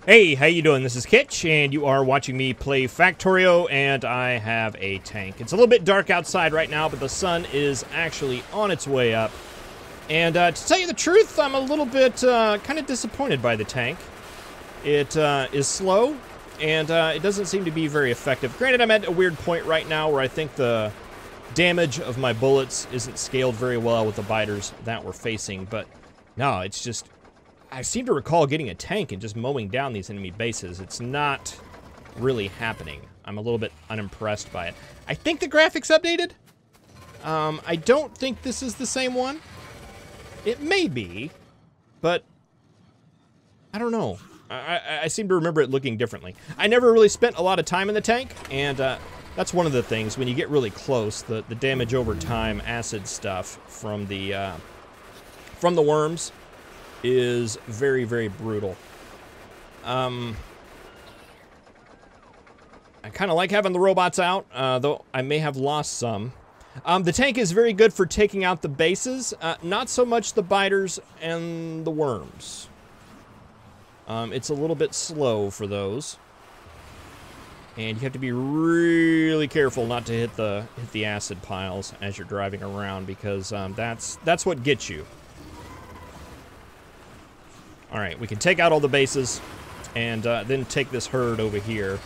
Hey, how you doing? This is Kitch, and you are watching me play Factorio, and I have a tank. It's a little bit dark outside right now, but the sun is actually on its way up. And to tell you the truth, I'm a little bit kind of disappointed by the tank. It is slow, and it doesn't seem to be very effective. Granted, I'm at a weird point right now where I think the damage of my bullets isn't scaled very well with the biters that we're facing, but no, it's just... I seem to recall getting a tank and just mowing down these enemy bases. It's not really happening. I'm a little bit unimpressed by it. I think the graphics updated. I don't think this is the same one. It may be, but I don't know. I seem to remember it looking differently. I never really spent a lot of time in the tank, and that's one of the things. When you get really close, the damage over time, acid stuff from the worms is very, very brutal. I kind of like having the robots out, though I may have lost some. The tank is very good for taking out the bases, not so much the biters and the worms. It's a little bit slow for those. And you have to be really careful not to hit the acid piles as you're driving around, because that's what gets you. All right, we can take out all the bases and then take this herd over here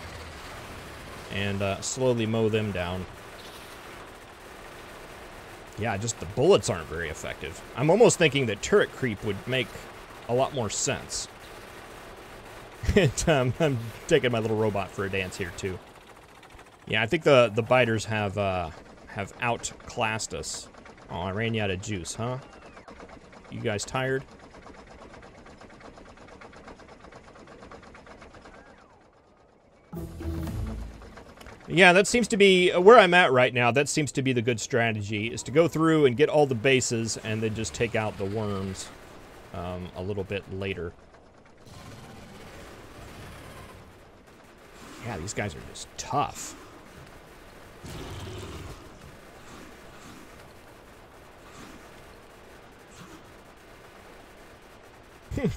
and slowly mow them down. Yeah, just the bullets aren't very effective. I'm almost thinking that turret creep would make a lot more sense. And, I'm taking my little robot for a dance here, too. Yeah, I think the biters have outclassed us. Oh, I ran you out of juice, huh? You guys tired? Yeah, that seems to be where I'm at right now. That seems to be the good strategy, is to go through and get all the bases and then just take out the worms a little bit later. Yeah, these guys are just tough.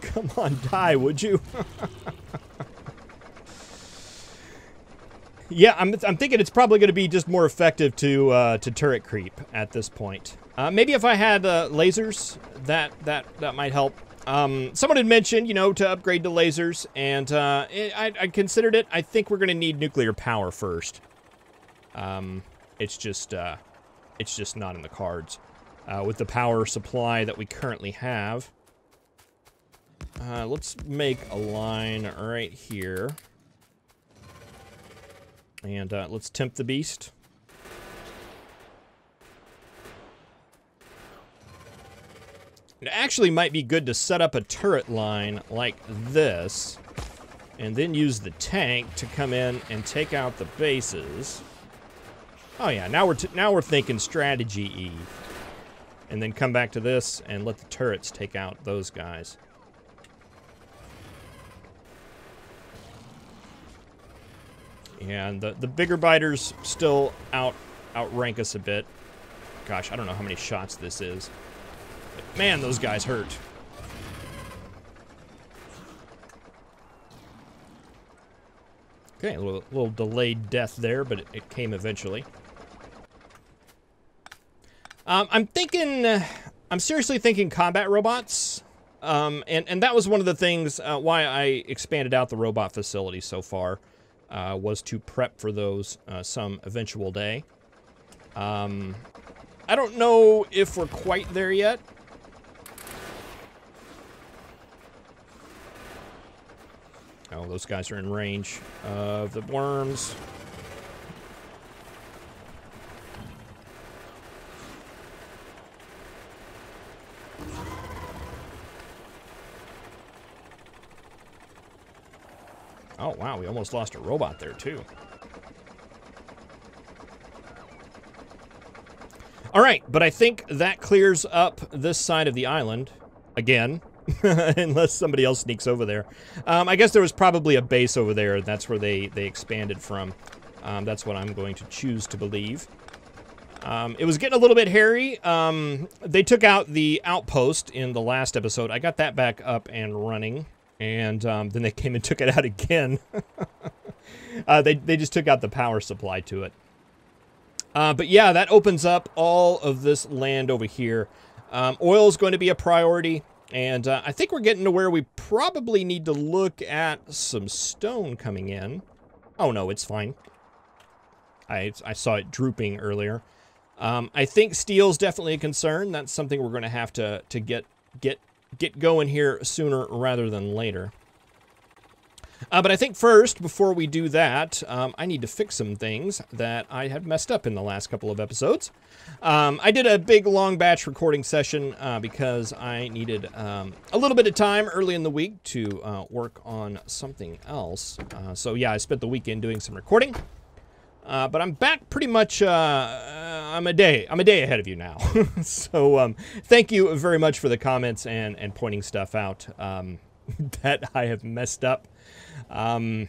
Come on, die, would you? Yeah, I'm thinking it's probably going to be just more effective to turret creep at this point. Maybe if I had lasers, that might help. Someone had mentioned, you know, to upgrade to lasers, and I considered it. I think we're going to need nuclear power first. It's just not in the cards with the power supply that we currently have. Let's make a line right here. And let's tempt the beast. It actually might be good to set up a turret line like this, and then use the tank to come in and take out the bases. Oh yeah, now we're thinking strategy-y. And then come back to this and let the turrets take out those guys. Yeah, and the bigger biters still outrank us a bit. Gosh, I don't know how many shots this is. But man, those guys hurt. Okay, a little delayed death there, but it came eventually. I'm seriously thinking combat robots. And that was one of the things why I expanded out the robot facility so far. Was to prep for those some eventual day. I don't know if we're quite there yet. Oh, those guys are in range of the worms. Oh, wow, we almost lost a robot there, too. All right, but I think that clears up this side of the island, again, unless somebody else sneaks over there. I guess there was probably a base over there, and that's where they expanded from. That's what I'm going to choose to believe. It was getting a little bit hairy. They took out the outpost in the last episode. I got that back up and running. And then they came and took it out again. They just took out the power supply to it. But yeah, that opens up all of this land over here. Oil is going to be a priority. And I think we're getting to where we probably need to look at some stone coming in. Oh, no, it's fine. I saw it drooping earlier. I think steel's definitely a concern. That's something we're going to have to get going here sooner rather than later. But I think first, before we do that, I need to fix some things that I had messed up in the last couple of episodes. I did a big, long batch recording session because I needed a little bit of time early in the week to work on something else. So yeah, I spent the weekend doing some recording. But I'm back pretty much, I'm a day ahead of you now. So thank you very much for the comments and pointing stuff out that I have messed up. Yeah,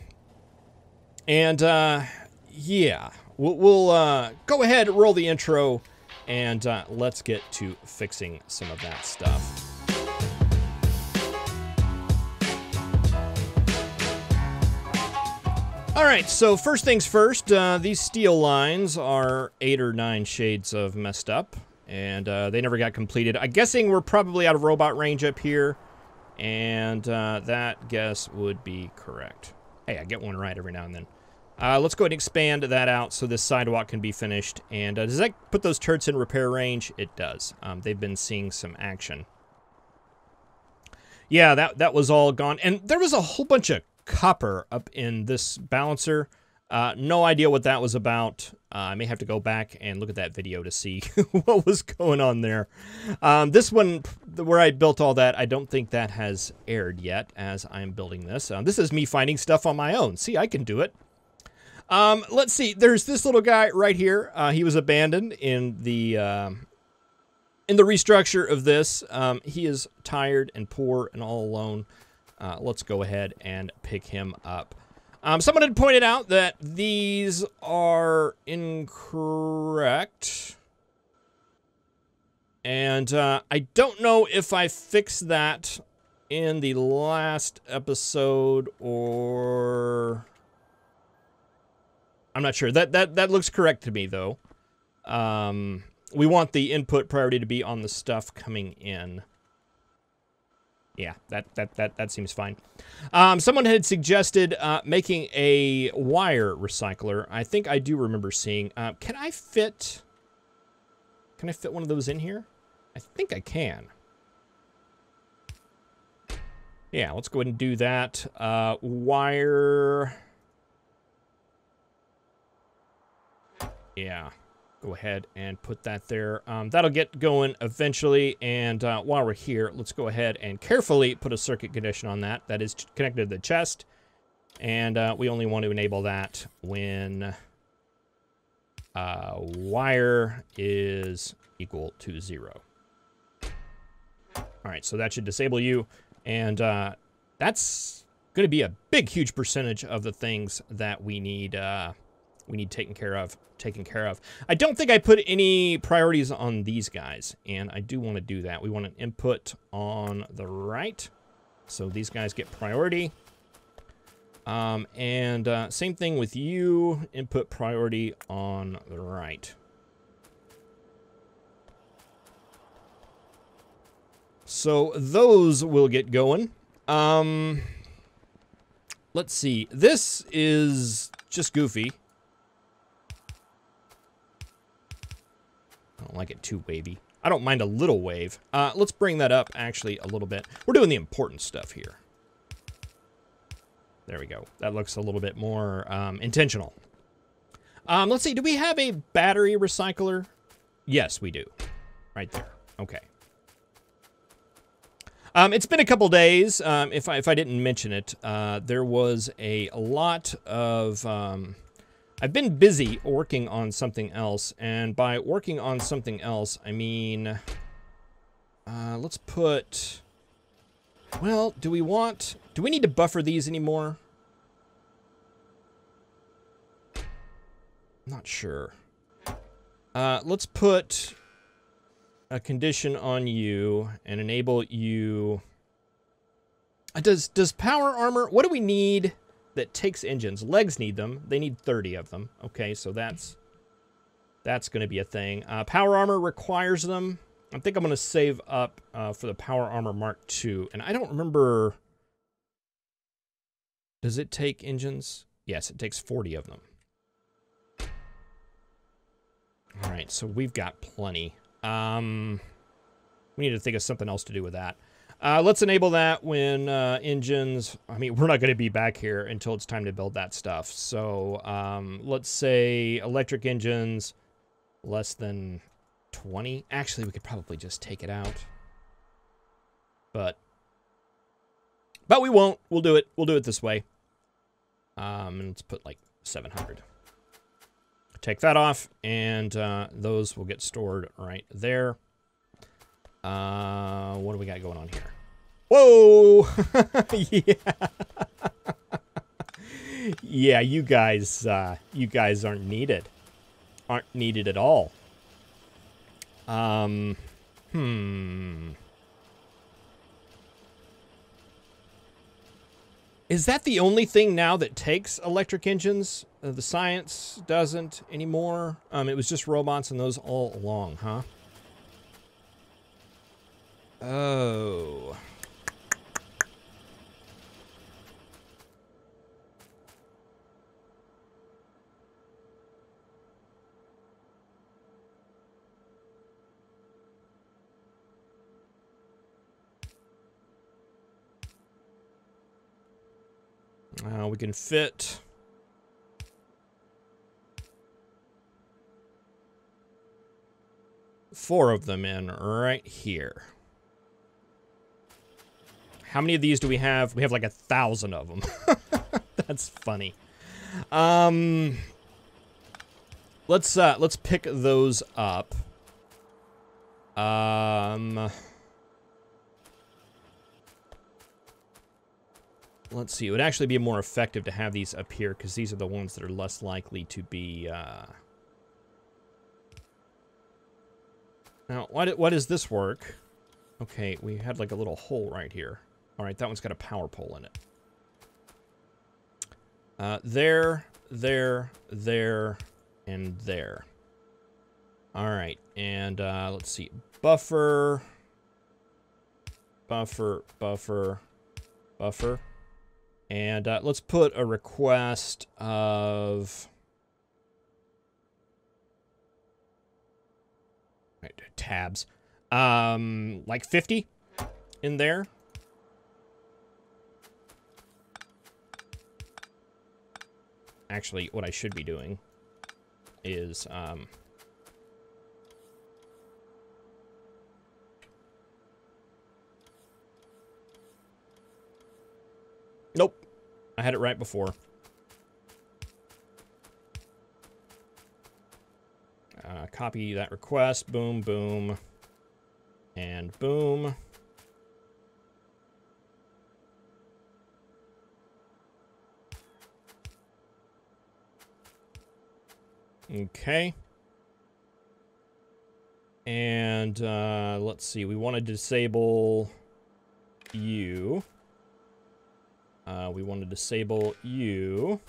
we'll go ahead, roll the intro, and let's get to fixing some of that stuff. All right, so first things first, these steel lines are 8 or 9 shades of messed up, and they never got completed. I'm guessing we're probably out of robot range up here. And that guess would be correct. Hey, I get one right every now and then. Let's go ahead and expand that out so this sidewalk can be finished. And does that put those turrets in repair range? It does. They've been seeing some action. Yeah, that was all gone. And there was a whole bunch of copper up in this balancer. No idea what that was about. I may have to go back and look at that video to see what was going on there. This one, where I built all that, I don't think that has aired yet as I'm building this. This is me finding stuff on my own. See, I can do it. Let's see. There's this little guy right here. He was abandoned in the restructure of this. He is tired and poor and all alone. Let's go ahead and pick him up. Someone had pointed out that these are incorrect. And I don't know if I fixed that in the last episode or... I'm not sure. That looks correct to me, though. We want the input priority to be on the stuff coming in. Yeah, that seems fine. Someone had suggested making a wire recycler. I think I do remember seeing. Can I fit one of those in here? I think I can. Yeah, let's go ahead and do that. Wire. Yeah. Go ahead and put that there. That'll get going eventually. And while we're here, let's go ahead and carefully put a circuit condition on that. That is connected to the chest. And we only want to enable that when wire is equal to 0. All right, so that should disable you. And that's going to be a big, huge percentage of the things that we need taken care of. I don't think I put any priorities on these guys, and I do want to do that. We want an input on the right, so these guys get priority. And same thing with you, input priority on the right. So those will get going. Let's see. This is just goofy. I don't like it too wavy. I don't mind a little wave. Let's bring that up, actually, a little bit. We're doing the important stuff here. There we go. That looks a little bit more intentional. Let's see. Do we have a battery recycler? Yes, we do. Right there. Okay. It's been a couple days. If I didn't mention it, there was a lot of... I've been busy working on something else, and by working on something else, I mean, let's put, well, do we need to buffer these anymore? Not sure. Let's put a condition on you and enable you Does power armor... What do we need that takes engines? Legs need them. They need 30 of them. Okay, so that's going to be a thing. Power armor requires them. I think I'm going to save up for the power armor Mark II. And I don't remember... Does it take engines? Yes, it takes 40 of them. All right, so we've got plenty. We need to think of something else to do with that. Let's enable that when engines... I mean, we're not going to be back here until it's time to build that stuff. So let's say electric engines less than 20. Actually, we could probably just take it out. But we won't. We'll do it. We'll do it this way. And let's put like 700. Take that off, and those will get stored right there. What do we got going on here? Whoa! Yeah. Yeah, you guys aren't needed. Aren't needed at all. Is that the only thing now that takes electric engines? The science doesn't anymore? It was just robots and those all along, huh? Oh. We can fit 4 of them in right here. How many of these do we have? We have like 1,000 of them. That's funny. Let's pick those up. Let's see. It would actually be more effective to have these up here because these are the ones that are less likely to be. Now, why does this work? Okay, we had like a little hole right here. All right, that one's got a power pole in it. There, and there. All right, and let's see. Buffer. And let's put a request of... Right, tabs. Like 50 in there. Actually, what I should be doing is... Nope. I had it right before. Copy that request. Boom, boom. And boom. Okay. And let's see. We want to disable you. We want to disable you.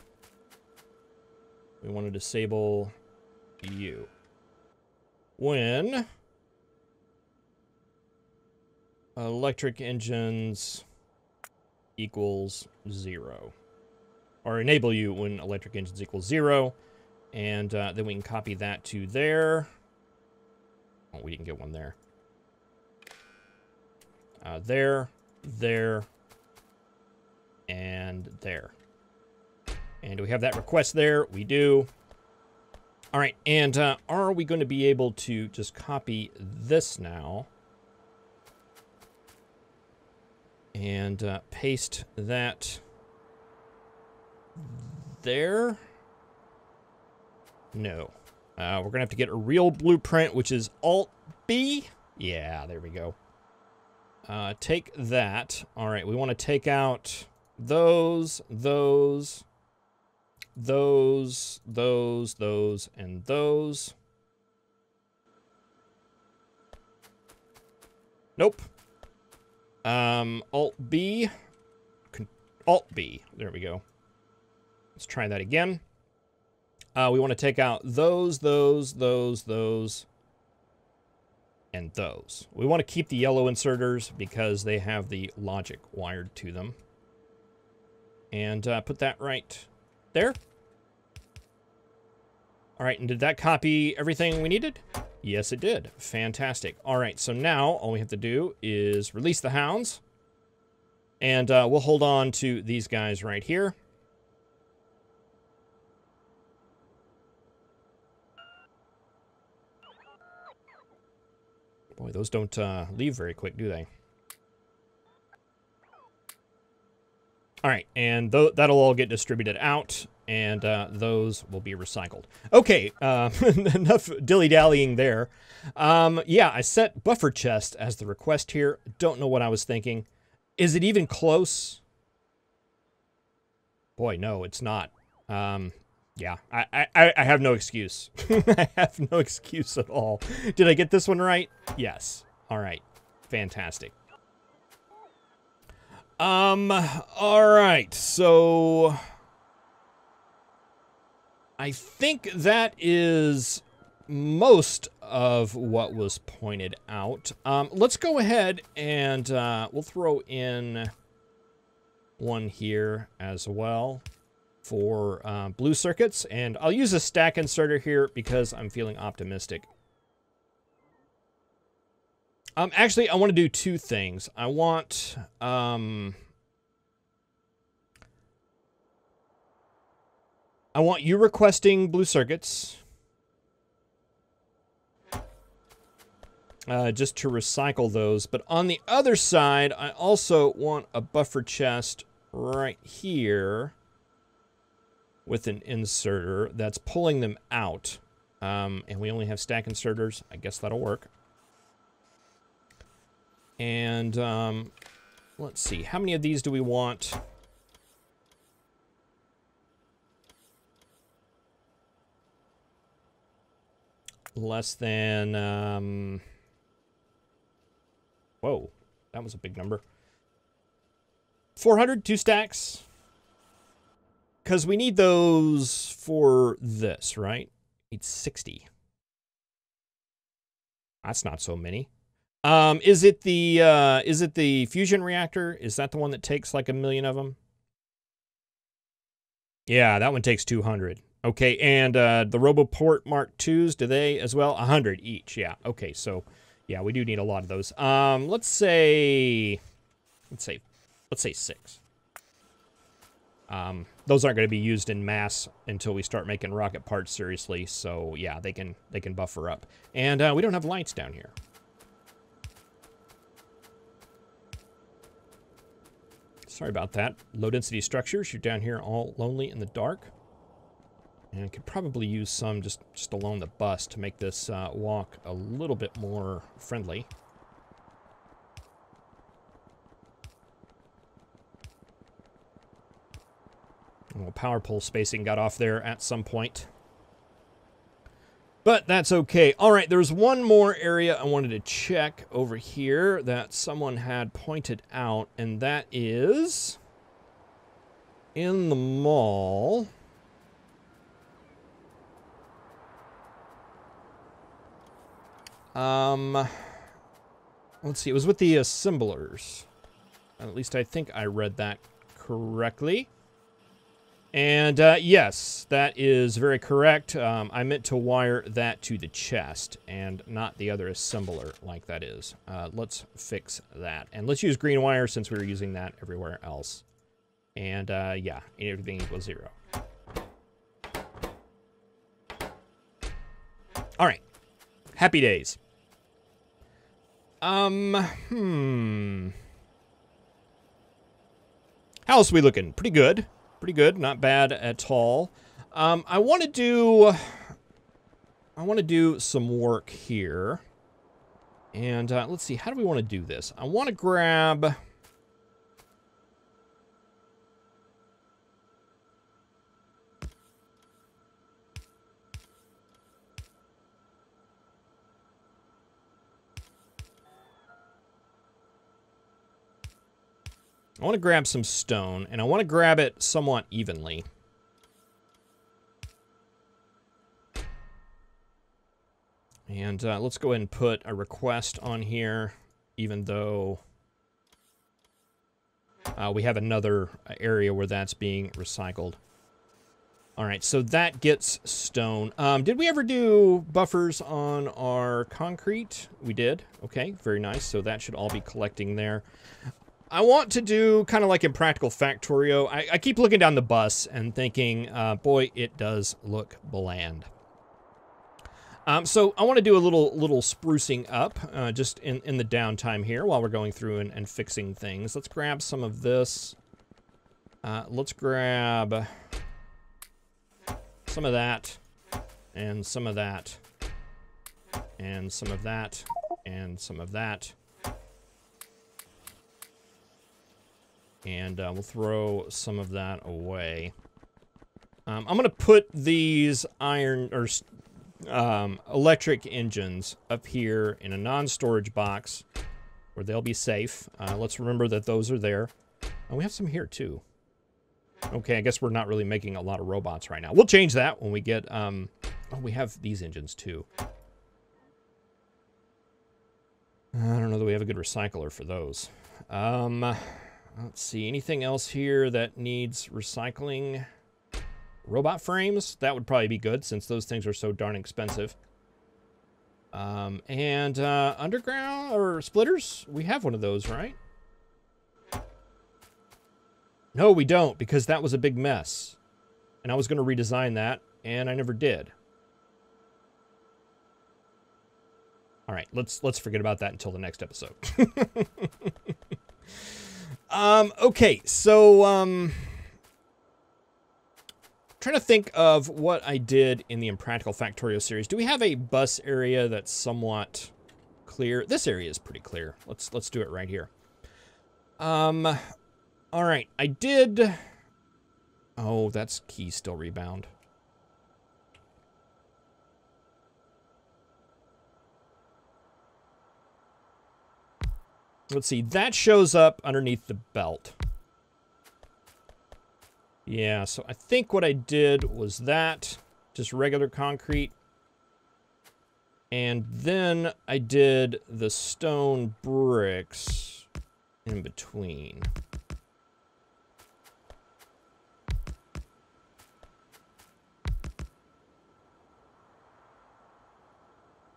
We want to disable you. When electric engines equals 0. Or enable you when electric engines equals 0. And then we can copy that to there. Oh, we didn't get one there. There, and there. And do we have that request there? We do. All right, and are we going to be able to just copy this now? And paste that there? No. We're going to have to get a real blueprint, which is Alt-B. Yeah, there we go. Take that. All right, we want to take out those, and those. Nope. Alt-B. Alt-B. There we go. Let's try that again. We want to take out those, and those. We want to keep the yellow inserters because they have the logic wired to them. And put that right there. All right, and did that copy everything we needed? Yes, it did. Fantastic. All right, so now all we have to do is release the hounds. And we'll hold on to these guys right here. Boy, those don't leave very quick, do they? All right, and that'll all get distributed out, and those will be recycled. Okay, enough dilly-dallying there. Yeah, I set buffer chest as the request here. Don't know what I was thinking. Is it even close? Boy, no, it's not. Yeah, I have no excuse. I have no excuse at all. Did I get this one right? Yes. All right. Fantastic. All right, so I think that is most of what was pointed out. Let's go ahead and we'll throw in one here as well for blue circuits, and I'll use a stack inserter here because I'm feeling optimistic. Actually, I want to do two things. I want you requesting blue circuits, just to recycle those. But on the other side, I also want a buffer chest right here with an inserter that's pulling them out. And we only have stack inserters. I guess that'll work. And let's see, how many of these do we want? Less than, whoa, that was a big number. 400, 2 stacks. Because we need those for this, right? Need 60. That's not so many. Is it the fusion reactor? Is that the one that takes like 1 million of them? Yeah, that one takes 200. Okay, and the RoboPort Mark IIs, do they as well? 100 each. Yeah. Okay, so yeah, we do need a lot of those. Let's say 6. Those aren't going to be used in mass until we start making rocket parts seriously. So yeah, they can buffer up. And we don't have lights down here. Sorry about that. Low-density structures. You're down here all lonely in the dark. And I could probably use some just along the bus to make this walk a little bit more friendly. Well, power pole spacing got off there at some point. But that's okay. All right, there's one more area I wanted to check over here that someone had pointed out, and that is in the mall. Let's see, it was with the assemblers. At least I think I read that correctly. And yes, that is very correct. I meant to wire that to the chest and not the other assembler like that is. Let's fix that. And let's use green wire since we were using that everywhere else. And yeah, everything equals 0. All right. Happy days. How else are we looking? Pretty good. Pretty good, not bad at all. I want to do some work here. And let's see, how do we want to do this? I want to grab... I want to grab some stone, and I want to grab it somewhat evenly. And let's go ahead and put a request on here, even though we have another area where that's being recycled. All right, so that gets stone. Did we ever do buffers on our concrete? We did. Okay, very nice. So that should all be collecting there. I want to do kind of like in Practical Factorio. I keep looking down the bus and thinking, boy, it does look bland. So I want to do a little sprucing up just in the downtime here while we're going through and fixing things. Let's grab some of this. Let's grab some of that, and some of that, and some of that, and some of that. And we'll throw some of that away. I'm going to put these electric engines up here in a non-storage box where they'll be safe. Let's remember that those are there. And we have some here too. Okay, I guess we're not really making a lot of robots right now. We'll change that when we get, oh, we have these engines too. I don't know that we have a good recycler for those. Let's see, anything else here that needs recycling? Robot frames, that would probably be good since those things are so darn expensive. And underground or splitters, we have one of those, right? No, we don't, because that was a big mess. And I was going to redesign that, and I never did. All right, let's forget about that until the next episode. Okay, so trying to think of what I did in the Impractical Factorio series. Do we have a bus area that's somewhat clear? This area is pretty clear. Let's do it right here. All right, I did. Oh, that's key still rebound. Let's see, that shows up underneath the belt. Yeah, so I think what I did was that, just regular concrete. And then I did the stone bricks in between.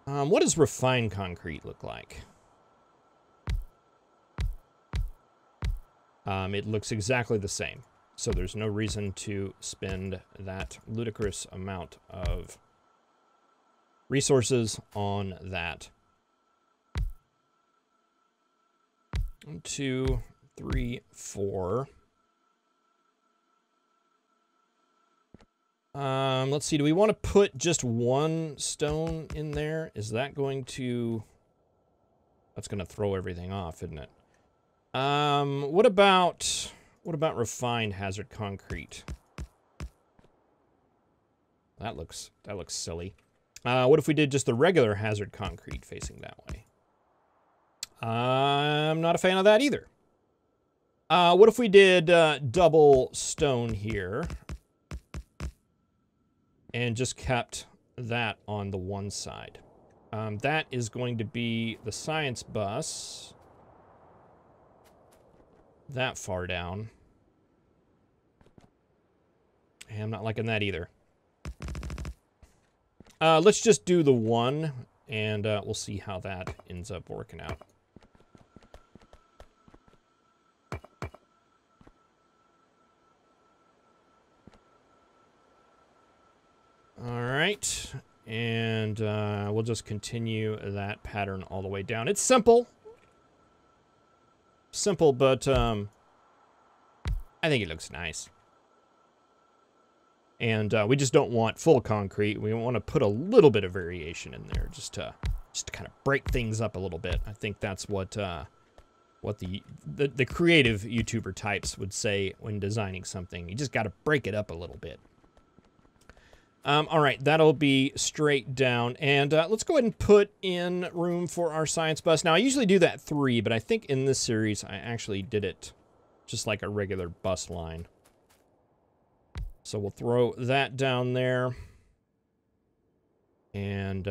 What does refined concrete look like? It looks exactly the same. So there's no reason to spend that ludicrous amount of resources on that. 1, 2, 3, 4. Let's see, do we want to put just one stone in there? Is that going to... That's going to throw everything off, isn't it? What about refined hazard concrete? That looks silly. What if we did just the regular hazard concrete facing that way? I'm not a fan of that either. What if we did double stone here and just kept that on the one side? That is going to be the science bus. That far down. And I'm not liking that either. Let's just do the one, and we'll see how that ends up working out. All right, and we'll just continue that pattern all the way down. It's simple. Simple, but I think it looks nice. And we just don't want full concrete. We want to put a little bit of variation in there, just to kind of break things up a little bit. I think that's what the creative YouTuber types would say when designing something. You just got to break it up a little bit. All right, that'll be straight down. And let's go ahead and put in room for our science bus. Now, I usually do that 3, but I think in this series I actually did it just like a regular bus line. So we'll throw that down there. And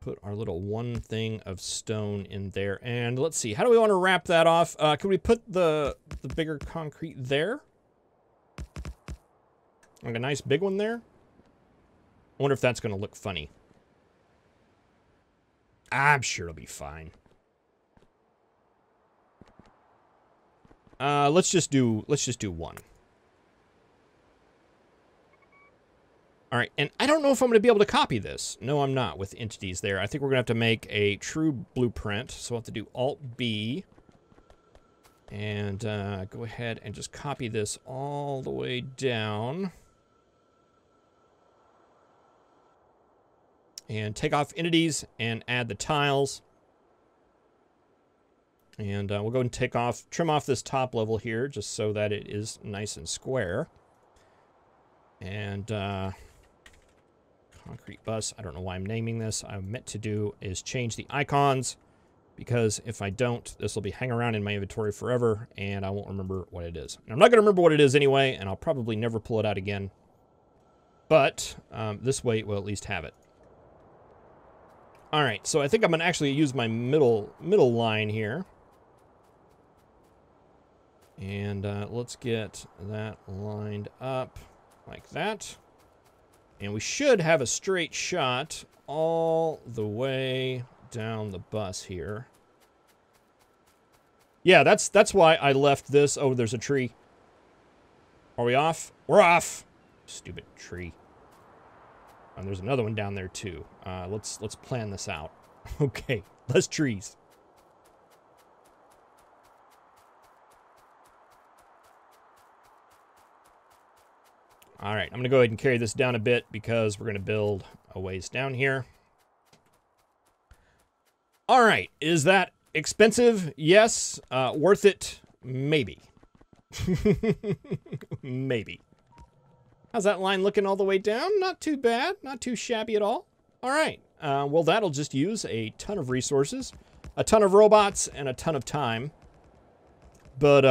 put our little one thing of stone in there. And let's see, how do we want to wrap that off? Could we put the bigger concrete there? Like a nice big one there? I wonder if that's going to look funny. I'm sure it'll be fine. Let's just do one. All right, and I don't know if I'm going to be able to copy this. No, I'm not with entities there. I think we're going to have to make a true blueprint. So we'll have to do Alt-B. And go ahead and just copy this all the way down. And take off entities and add the tiles. And we'll go and trim off this top level here just so that it is nice and square. And concrete bus, I don't know why I'm naming this. What I meant to do is change the icons, because if I don't, this will be hanging around in my inventory forever and I won't remember what it is. And I'm not going to remember what it is anyway, and I'll probably never pull it out again. But this way we'll at least have it. All right, so I think I'm going to actually use my middle line here. And let's get that lined up like that. And we should have a straight shot all the way down the bus here. Yeah, that's why I left this. Oh, there's a tree. Are we off? We're off. Stupid tree. And there's another one down there too. Let's plan this out. Okay, less trees. All right, I'm going to go ahead and carry this down a bit because we're going to build a ways down here. All right, is that expensive? Yes. Worth it? Maybe. Maybe. How's that line looking all the way down? Not too bad. Not too shabby at all. All right. Well, that'll just use a ton of resources, a ton of robots, and a ton of time. But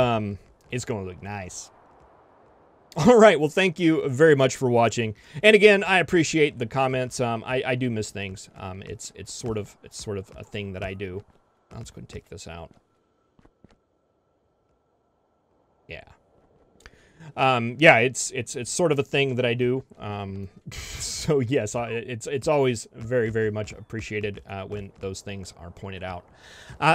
it's going to look nice. All right, well, thank you very much for watching. And again, I appreciate the comments. I do miss things. It's sort of a thing that I do. Let's go and take this out. Yeah. Yeah, it's sort of a thing that I do. So yes, it's always very, very much appreciated when those things are pointed out.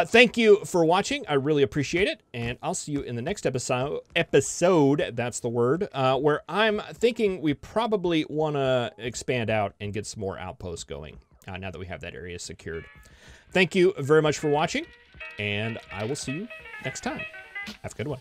Thank you for watching. I really appreciate it, and I'll see you in the next episode. That's the word. Where I'm thinking we probably want to expand out and get some more outposts going. Now that we have that area secured. Thank you very much for watching, and I will see you next time. Have a good one.